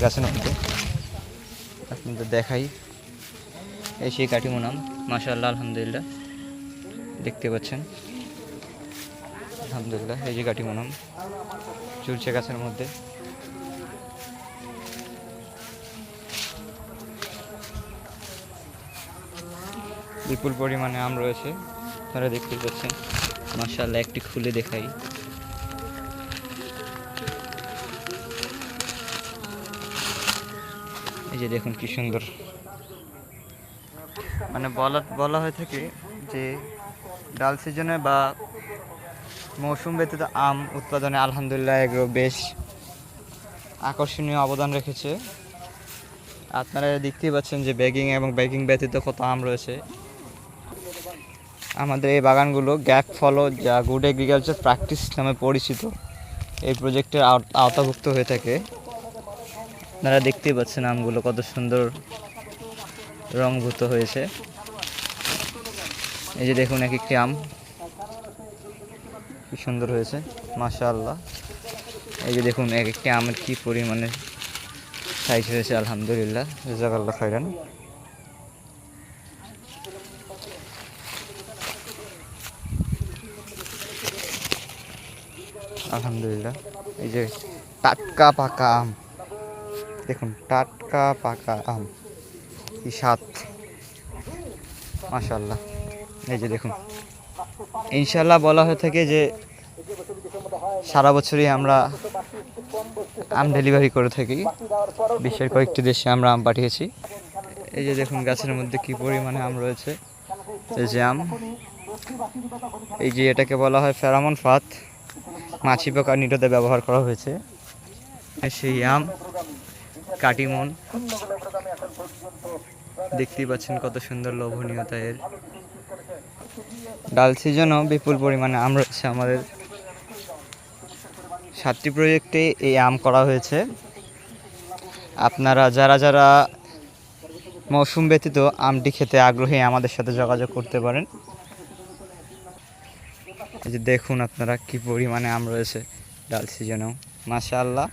গাছের মধ্যে আপনাদের দেখাই। এই সেই কাটিমন আম, মাশাআল্লাহ, আলহামদুলিল্লাহ, দেখতে পাচ্ছেন, আলহামদুলিল্লাহ। এই যে কাটিমন আম ঝুলছে গাছের মধ্যে। বিপুল পরিমাণে আম রয়েছে, আপনারা দেখতে পাচ্ছেন, মাশাআল্লাহ। একটি খুলে দেখাই। এই যে দেখুন কি সুন্দর, মানে বলা হয়ে থাকে যে ডাল সিজনে বা মৌসুম ব্যতীত আম উৎপাদনে আলহামদুলিল্লাহ এগুলো বেশ আকর্ষণীয় অবদান রেখেছে। আপনারা দেখতেই পাচ্ছেন যে ব্যাগিং এবং ব্যাগিং ব্যতীত কত আম রয়েছে। আমাদের এই বাগানগুলো গ্যাপ ফলো, যা গুড এগ্রিকালচার প্র্যাকটিস নামে পরিচিত, এই প্রজেক্টের আওতাভুক্ত হয়ে থাকে। আপনারা দেখতেই পাচ্ছেন আমগুলো কত সুন্দর রংভূত হয়েছে। এই যে দেখুন এক একটি আম কি সুন্দর হয়েছে, মাশাআল্লাহ। এই যে দেখুন এক একটি আমের কি পরিমাণে সাইজ হয়েছে, আলহামদুলিল্লাহ, জাযাকাল্লাহ খাইরান। আলহামদুলিল্লাহ। এই যে টাটকা পাকা আম, দেখুন টাটকা পাকা আম, কি স্বাদ, মাশাআল্লাহ। এই যে দেখুন, ইনশাআল্লাহ বলা হয়ে থাকে যে সারা বছরই আমরা আম ডেলিভারি করে থাকি। বিশ্বের কয়েকটি দেশে আমরা আম পাঠিয়েছি। এই যে দেখুন গাছের মধ্যে কি পরিমাণে আম রয়েছে। এই যে আম, এই যে এটাকে বলা হয় ফেরামন ফাঁদ, মাছি পোকা নিরোধে ব্যবহার করা হয়েছে। সেই আম কাটিমন, দেখতেই পাচ্ছেন কত সুন্দর লোভনীয়তা এর। ডাল সিজনও বিপুল পরিমাণে আম রয়েছে। আমাদের 7টি প্রজেক্টে এই আম করা হয়েছে। আপনারা যারা মৌসুম ব্যতীত আমটি খেতে আগ্রহী আমাদের সাথে যোগাযোগ করতে পারেন। এই যে দেখুন আপনারা কি পরিমাণে আম রয়েছে ডাল সিজনেও, মাশাআল্লাহ।